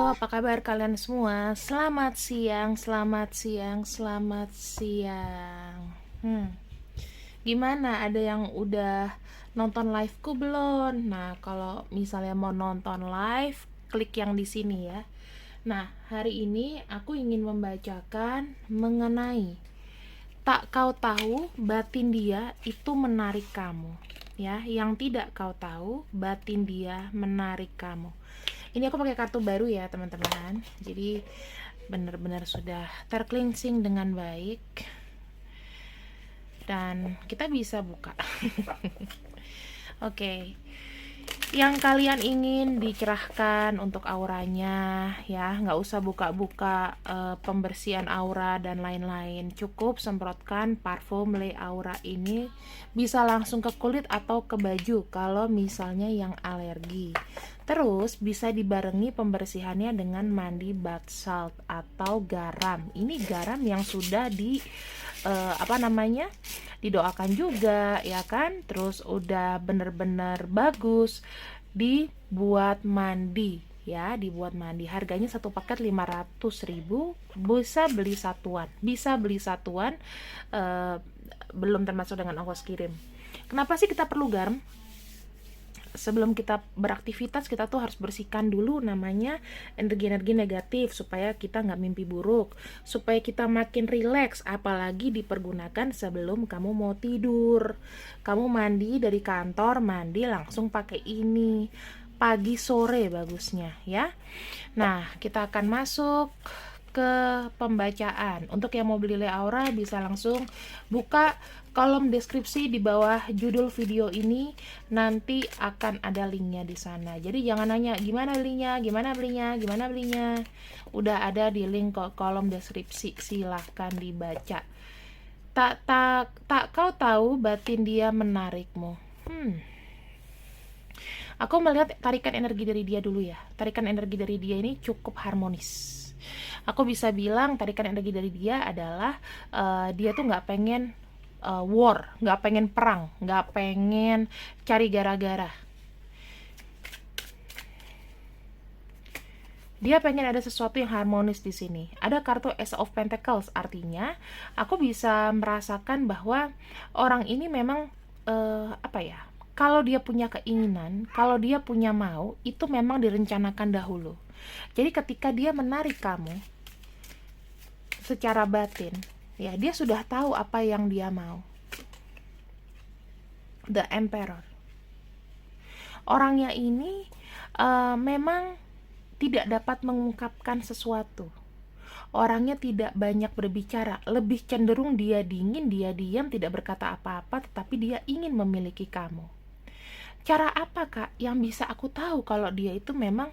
apa kabar kalian semua? Selamat siang, selamat siang, selamat siang. Gimana? Ada yang udah nonton liveku belum? Nah, kalau misalnya mau nonton live, klik yang di sini ya. Nah, hari ini aku ingin membacakan mengenai tak kau tahu batin dia itu menarik kamu. Ya, yang tidak kau tahu batin dia menarik kamu. Ini aku pakai kartu baru ya teman-teman, jadi benar-benar sudah tercleansing dengan baik dan kita bisa buka. Oke, yang kalian ingin dicerahkan untuk auranya ya, nggak usah buka-buka pembersihan aura dan lain-lain, cukup semprotkan parfum Le Aura ini, bisa langsung ke kulit atau ke baju kalau misalnya yang alergi. Terus bisa dibarengi pembersihannya dengan mandi bath salt atau garam. Ini garam yang sudah didoakan juga ya kan, terus udah bener-bener bagus dibuat mandi ya, dibuat mandi. Harganya satu paket 500.000, bisa beli satuan, belum termasuk dengan ongkos kirim. Kenapa sih kita perlu garam? Sebelum kita beraktivitas, kita tuh harus bersihkan dulu namanya energi-energi negatif supaya kita nggak mimpi buruk, supaya kita makin rileks, apalagi dipergunakan sebelum kamu mau tidur. Kamu mandi dari kantor, mandi langsung pakai ini pagi sore bagusnya ya. Nah, kita akan masuk ke pembacaan. Untuk yang mau beli Le Aura bisa langsung buka kolom deskripsi di bawah judul video ini, nanti akan ada linknya di sana. Jadi jangan nanya gimana belinya, gimana belinya, gimana belinya. Udah ada di link kolom deskripsi, silahkan dibaca. Tak kau tahu batin dia menarikmu. Aku melihat tarikan energi dari dia dulu ya. Tarikan energi dari dia ini cukup harmonis. Aku bisa bilang tarikan energi dari dia adalah dia tuh nggak pengen war, nggak pengen perang, nggak pengen cari gara-gara. Dia pengen ada sesuatu yang harmonis di sini. Ada kartu Ace of Pentacles, artinya aku bisa merasakan bahwa orang ini memang kalau dia punya keinginan, kalau dia punya mau, itu memang direncanakan dahulu. Jadi ketika dia menarik kamu secara batin, ya dia sudah tahu apa yang dia mau. The Emperor. Orangnya ini memang tidak dapat mengungkapkan sesuatu. Orangnya tidak banyak berbicara, lebih cenderung dia dingin, dia diam, tidak berkata apa-apa, tetapi dia ingin memiliki kamu. Cara apa kak yang bisa aku tahu kalau dia itu memang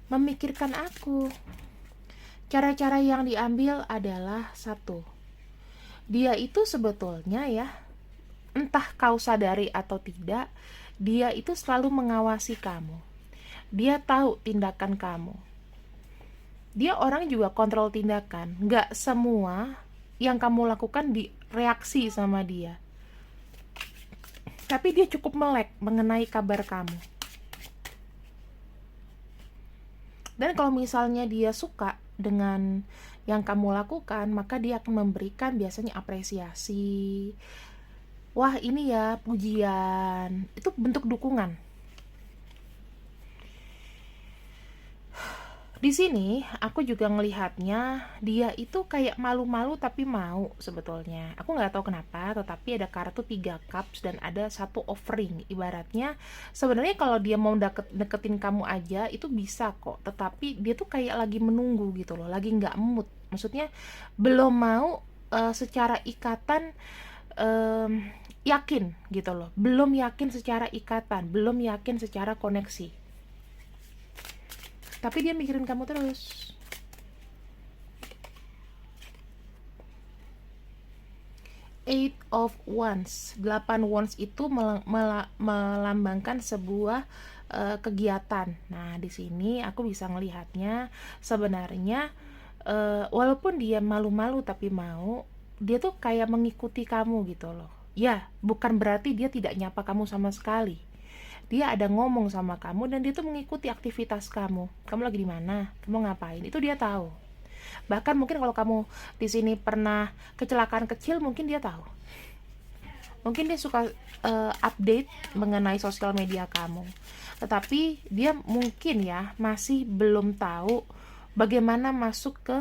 memikirkan aku? Cara-cara yang diambil adalah satu, dia itu sebetulnya ya, entah kau sadari atau tidak, dia itu selalu mengawasi kamu. Dia tahu tindakan kamu. Dia orang juga kontrol tindakan. Gak semua yang kamu lakukan direaksi sama dia. Tapi dia cukup melek mengenai kabar kamu. Dan kalau misalnya dia suka dengan yang kamu lakukan, maka dia akan memberikan biasanya apresiasi. Wah, ini ya pujian. Itu bentuk dukungan. Di sini aku juga ngelihatnya dia itu kayak malu-malu tapi mau sebetulnya. Aku nggak tahu kenapa, tetapi ada kartu 3 cups dan ada satu offering. Ibaratnya sebenarnya kalau dia mau deketin kamu aja itu bisa kok, tetapi dia tuh kayak lagi menunggu gitu loh, lagi nggak mood. Maksudnya belum mau secara ikatan yakin gitu loh. Belum yakin secara ikatan, belum yakin secara koneksi. Tapi dia mikirin kamu terus. Eight of Wands, 8 Wands itu melambangkan sebuah kegiatan. Nah, di sini aku bisa ngelihatnya sebenarnya walaupun dia malu-malu tapi mau, dia tuh kayak mengikuti kamu gitu loh. Ya, bukan berarti dia tidak nyapa kamu sama sekali. Dia ada ngomong sama kamu dan dia tuh mengikuti aktivitas kamu. Kamu lagi di mana? Kamu ngapain? Itu dia tahu. Bahkan mungkin kalau kamu di sini pernah kecelakaan kecil, mungkin dia tahu. Mungkin dia suka update mengenai sosial media kamu. Tetapi dia mungkin ya masih belum tahu bagaimana masuk ke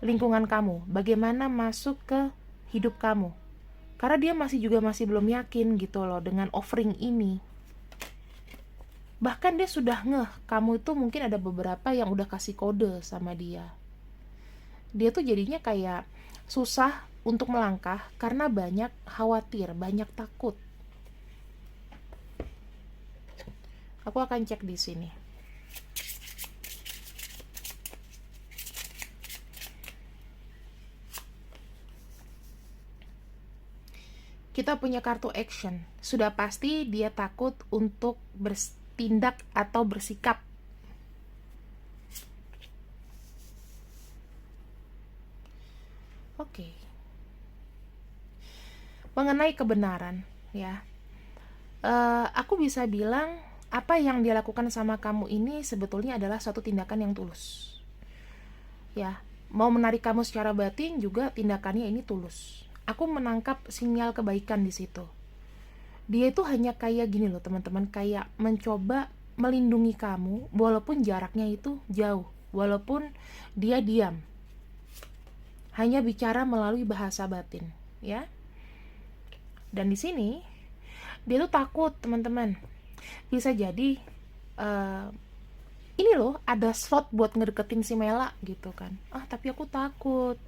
lingkungan kamu, bagaimana masuk ke hidup kamu. Karena dia masih belum yakin gitu loh dengan offering ini. Bahkan dia sudah ngeh, kamu itu mungkin ada beberapa yang udah kasih kode sama dia. Dia tuh jadinya kayak susah untuk melangkah karena banyak khawatir, banyak takut. Aku akan cek di sini. Kita punya kartu action. Sudah pasti dia takut untuk bertindak atau bersikap. Oke. Mengenai kebenaran, ya. Aku bisa bilang apa yang dia lakukan sama kamu ini sebetulnya adalah suatu tindakan yang tulus. Ya, mau menarik kamu secara batin juga tindakannya ini tulus. Aku menangkap sinyal kebaikan di situ. Dia itu hanya kayak gini loh teman-teman, kayak mencoba melindungi kamu walaupun jaraknya itu jauh, walaupun dia diam. Hanya bicara melalui bahasa batin, ya. Dan di sini dia tuh takut teman-teman. Bisa jadi ini loh ada slot buat ngedeketin si Mela gitu kan. Tapi aku takut.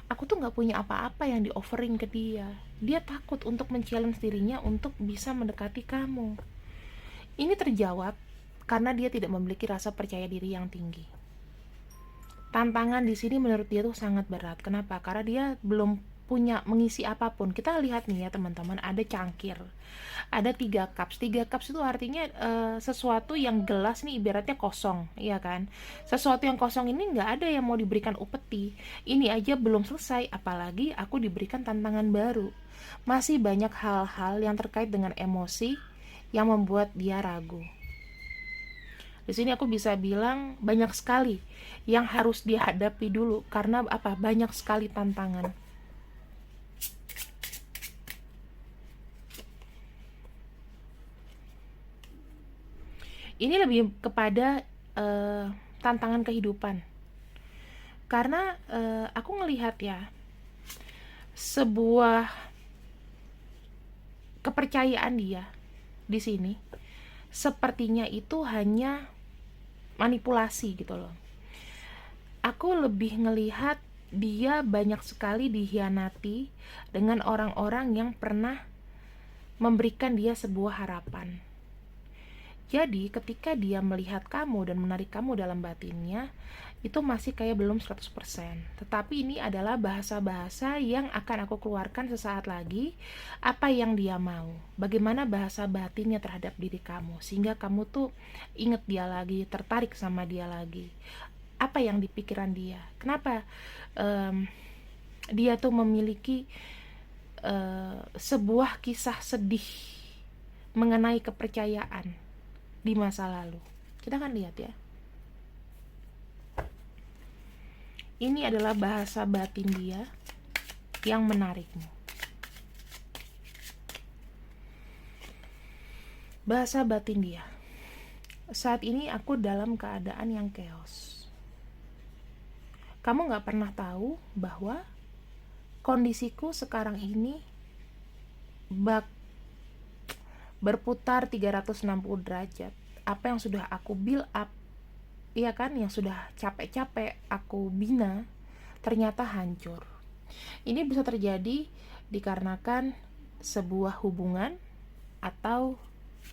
Aku tuh nggak punya apa-apa yang di offering ke dia. Dia takut untuk men-challenge dirinya untuk bisa mendekati kamu. Ini terjawab karena dia tidak memiliki rasa percaya diri yang tinggi. Tantangan di sini menurut dia tuh sangat berat. Kenapa? Karena dia belum punya mengisi apapun. Kita lihat nih ya teman-teman, ada cangkir, ada 3 cups. 3 cups itu artinya sesuatu yang gelas nih ibaratnya kosong, ya kan? Sesuatu yang kosong ini nggak ada yang mau diberikan upeti. Ini aja belum selesai, apalagi aku diberikan tantangan baru. Masih banyak hal-hal yang terkait dengan emosi yang membuat dia ragu. Di sini aku bisa bilang banyak sekali yang harus dihadapi dulu karena apa? Banyak sekali tantangan. Ini lebih kepada tantangan kehidupan. Karena aku ngelihat ya, sebuah kepercayaan dia di sini sepertinya itu hanya manipulasi gitu loh. Aku lebih ngelihat dia banyak sekali dikhianati dengan orang-orang yang pernah memberikan dia sebuah harapan. Jadi ketika dia melihat kamu dan menarik kamu dalam batinnya, itu masih kayak belum 100%. Tetapi ini adalah bahasa-bahasa yang akan aku keluarkan sesaat lagi. Apa yang dia mau, bagaimana bahasa batinnya terhadap diri kamu, sehingga kamu tuh inget dia lagi, tertarik sama dia lagi. Apa yang di pikiran dia, kenapa dia tuh memiliki sebuah kisah sedih mengenai kepercayaan di masa lalu. Kita akan lihat ya. Ini adalah bahasa batin dia yang menarikmu. Bahasa batin dia. Saat ini aku dalam keadaan yang chaos. Kamu gak pernah tahu bahwa kondisiku sekarang ini berputar 360 derajat. Apa yang sudah aku build up, iya kan, yang sudah capek-capek aku bina, ternyata hancur. Ini bisa terjadi dikarenakan sebuah hubungan atau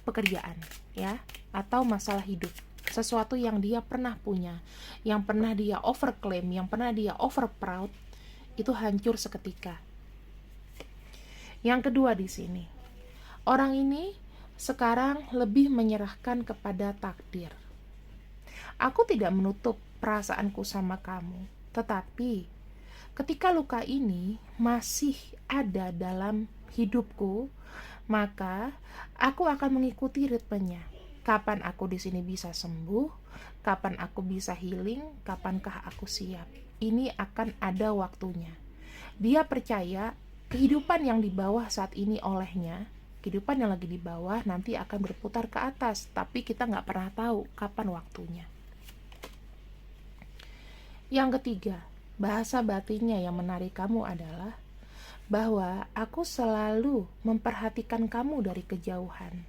pekerjaan, ya, atau masalah hidup. Sesuatu yang dia pernah punya, yang pernah dia overclaim, yang pernah dia over proud, itu hancur seketika. Yang kedua di sini, orang ini sekarang lebih menyerahkan kepada takdir. Aku tidak menutup perasaanku sama kamu, tetapi ketika luka ini masih ada dalam hidupku, maka aku akan mengikuti ritmenya. Kapan aku di sini bisa sembuh, kapan aku bisa healing, kapankah aku siap. Ini akan ada waktunya. Dia percaya kehidupan yang di bawah saat ini olehnya, kehidupan yang lagi di bawah nanti akan berputar ke atas, tapi kita nggak pernah tahu kapan waktunya. Yang ketiga, bahasa batinnya yang menarik kamu adalah bahwa aku selalu memperhatikan kamu dari kejauhan.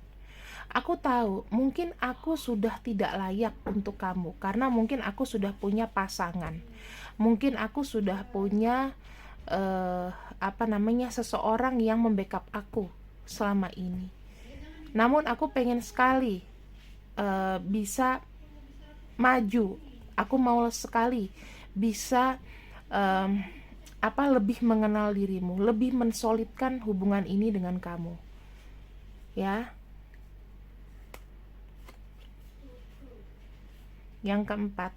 Aku tahu mungkin aku sudah tidak layak untuk kamu karena mungkin aku sudah punya pasangan. Mungkin aku sudah punya seseorang yang membackup aku selama ini. Namun aku pengen sekali bisa maju. Aku mau sekali bisa lebih mengenal dirimu, lebih mensolidkan hubungan ini dengan kamu. Ya. Yang keempat,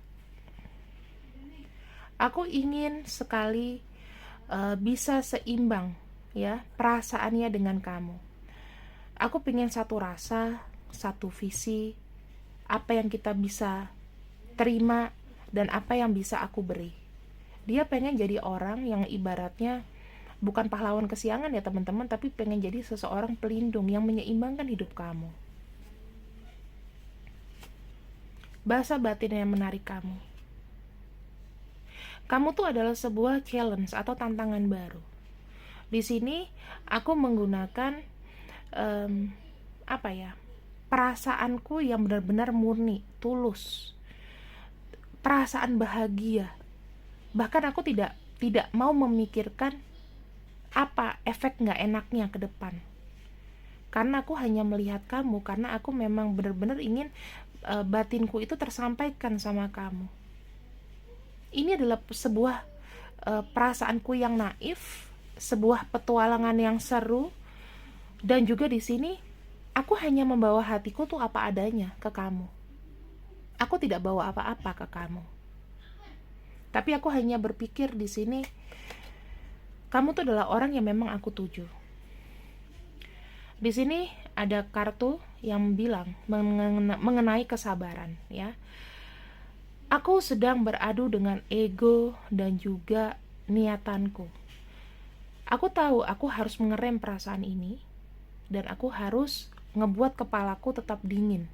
aku ingin sekali bisa seimbang ya perasaannya dengan kamu. Aku pengen satu rasa, satu visi, apa yang kita bisa terima dan apa yang bisa aku beri. Dia pengen jadi orang yang ibaratnya bukan pahlawan kesiangan ya teman-teman, tapi pengen jadi seseorang pelindung yang menyeimbangkan hidup kamu. Bahasa batin yang menarik kamu. Kamu tuh adalah sebuah challenge atau tantangan baru. Di sini aku menggunakan perasaanku yang benar-benar murni, tulus, perasaan bahagia. Bahkan aku tidak mau memikirkan apa efek nggak enaknya ke depan. Karena aku hanya melihat kamu, karena aku memang benar-benar ingin batinku itu tersampaikan sama kamu. Ini adalah sebuah perasaanku yang naif, sebuah petualangan yang seru, dan juga di sini aku hanya membawa hatiku tuh apa adanya ke kamu. Aku tidak bawa apa-apa ke kamu. Tapi aku hanya berpikir di sini, kamu tuh adalah orang yang memang aku tuju. Di sini ada kartu yang bilang mengenai kesabaran, ya. Aku sedang beradu dengan ego dan juga niatanku. Aku tahu aku harus mengerem perasaan ini dan aku harus ngebuat kepalaku tetap dingin.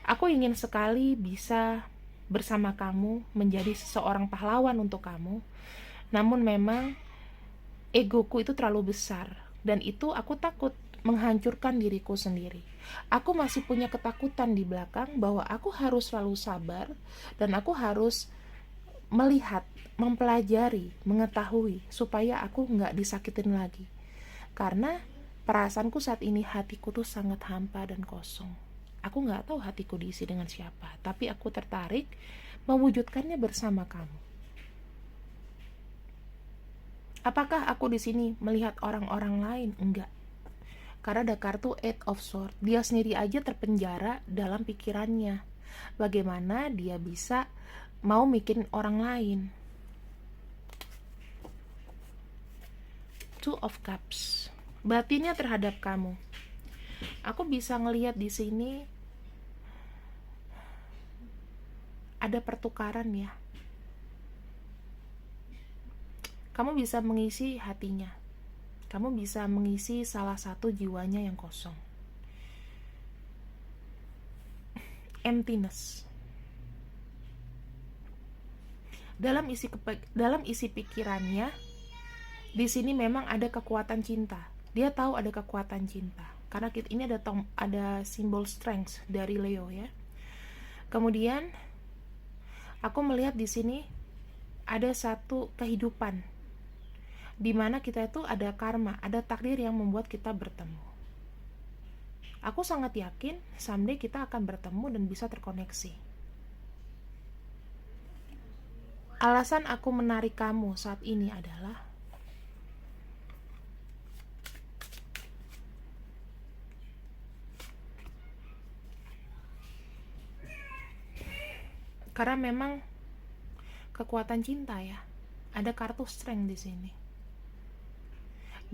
Aku ingin sekali bisa bersama kamu, menjadi seseorang pahlawan untuk kamu. Namun memang egoku itu terlalu besar dan itu aku takut menghancurkan diriku sendiri. Aku masih punya ketakutan di belakang bahwa aku harus selalu sabar dan aku harus melihat, mempelajari, mengetahui supaya aku nggak disakitin lagi. Karena perasaanku saat ini, hatiku tuh sangat hampa dan kosong. Aku nggak tahu hatiku diisi dengan siapa, tapi aku tertarik mewujudkannya bersama kamu. Apakah aku di sini melihat orang-orang lain? Enggak. Karena ada kartu Eight of Swords. Dia sendiri aja terpenjara dalam pikirannya. Bagaimana dia bisa mau mikirin orang lain? Two of Cups. Batinnya terhadap kamu. Aku bisa ngelihat di sini ada pertukaran ya. Kamu bisa mengisi hatinya. Kamu bisa mengisi salah satu jiwanya yang kosong. Emptiness. Dalam isi pikirannya, di sini memang ada kekuatan cinta. Dia tahu ada kekuatan cinta. Karena ini ada simbol strength dari Leo ya. Kemudian aku melihat di sini ada satu kehidupan di mana kita itu ada karma, ada takdir yang membuat kita bertemu. Aku sangat yakin someday kita akan bertemu dan bisa terkoneksi. Alasan aku menarik kamu saat ini adalah karena memang kekuatan cinta ya. Ada kartu strength di sini.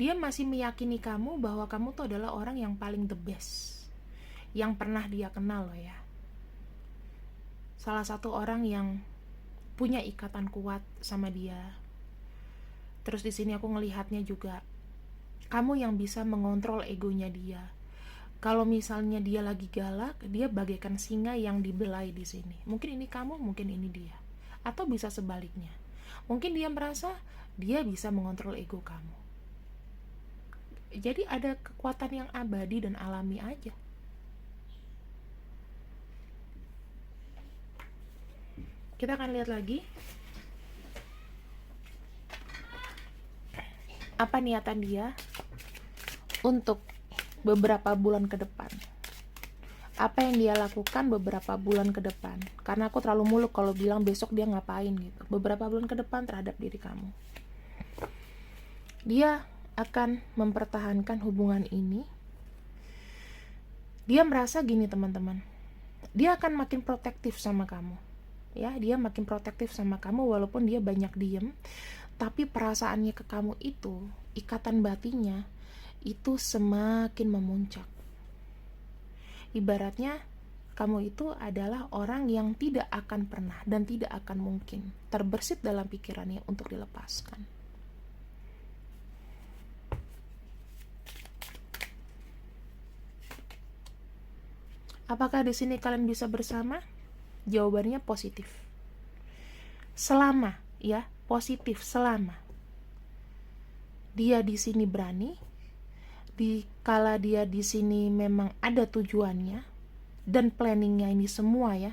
Dia masih meyakini kamu bahwa kamu tuh adalah orang yang paling the best yang pernah dia kenal loh ya. Salah satu orang yang punya ikatan kuat sama dia. Terus di sini aku ngelihatnya juga kamu yang bisa mengontrol egonya dia. Kalau misalnya dia lagi galak, dia bagaikan singa yang dibelai di sini. Mungkin ini kamu, mungkin ini dia. Atau bisa sebaliknya. Mungkin dia merasa dia bisa mengontrol ego kamu. Jadi ada kekuatan yang abadi dan alami aja. Kita akan lihat lagi apa niatan dia untuk beberapa bulan ke depan. Apa yang dia lakukan beberapa bulan ke depan. Karena aku terlalu muluk kalau bilang besok dia ngapain gitu. Beberapa bulan ke depan terhadap diri kamu. Dia akan mempertahankan hubungan ini. Dia merasa gini teman-teman. Dia akan makin protektif sama kamu. Ya, dia makin protektif sama kamu walaupun dia banyak diem. Tapi perasaannya ke kamu itu, ikatan batinnya itu semakin memuncak. Ibaratnya kamu itu adalah orang yang tidak akan pernah dan tidak akan mungkin terbersit dalam pikirannya untuk dilepaskan. Apakah di sini kalian bisa bersama? Jawabannya positif. Selama, ya, positif selama dia di sini berani, kala dia di sini memang ada tujuannya dan planningnya ini semua ya,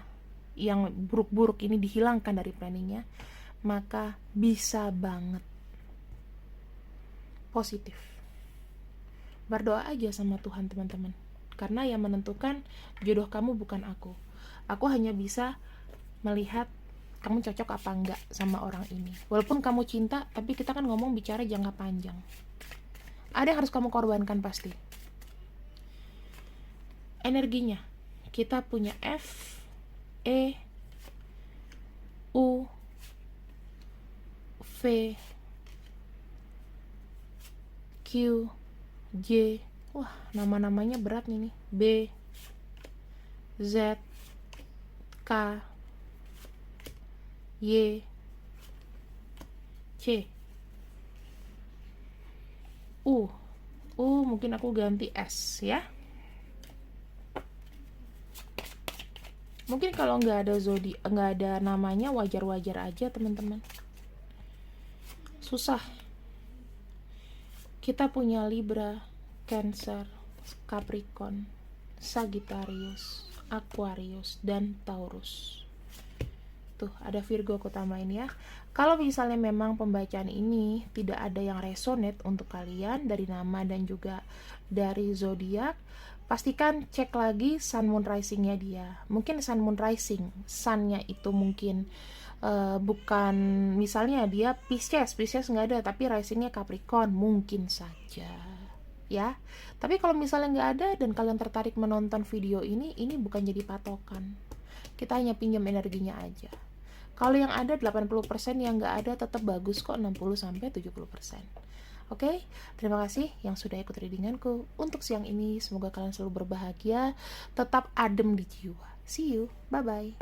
yang buruk-buruk ini dihilangkan dari planningnya, maka bisa banget positif. Berdoa aja sama Tuhan teman-teman, karena yang menentukan jodoh kamu bukan aku. Aku hanya bisa melihat kamu cocok apa enggak sama orang ini. Walaupun kamu cinta, tapi kita kan ngomong bicara jangka panjang. Ada yang harus kamu korbankan pasti. Energinya, kita punya F, E, U, V, Q, J. Wah, nama-namanya berat nih. B, Z, K, Y, C, U. Mungkin aku ganti S ya. Mungkin kalau nggak ada nggak ada namanya, wajar-wajar aja teman-teman. Susah. Kita punya Libra, Cancer, Capricorn, Sagittarius, Aquarius, dan Taurus. Tuh, ada Virgo aku tambahin ya. Kalau misalnya memang pembacaan ini tidak ada yang resonate untuk kalian dari nama dan juga dari zodiak, pastikan cek lagi Sun Moon Rising-nya dia. Mungkin Sun Moon Rising, Sun-nya itu mungkin bukan, misalnya dia Pisces nggak ada, tapi Rising-nya Capricorn, mungkin saja ya. Tapi kalau misalnya nggak ada dan kalian tertarik menonton video ini bukan jadi patokan. Kita hanya pinjam energinya aja. Kalau yang ada 80%, yang nggak ada tetap bagus kok, 60-70%. Oke, terima kasih yang sudah ikut readinganku untuk siang ini. Semoga kalian selalu berbahagia, tetap adem di jiwa. See you, bye-bye.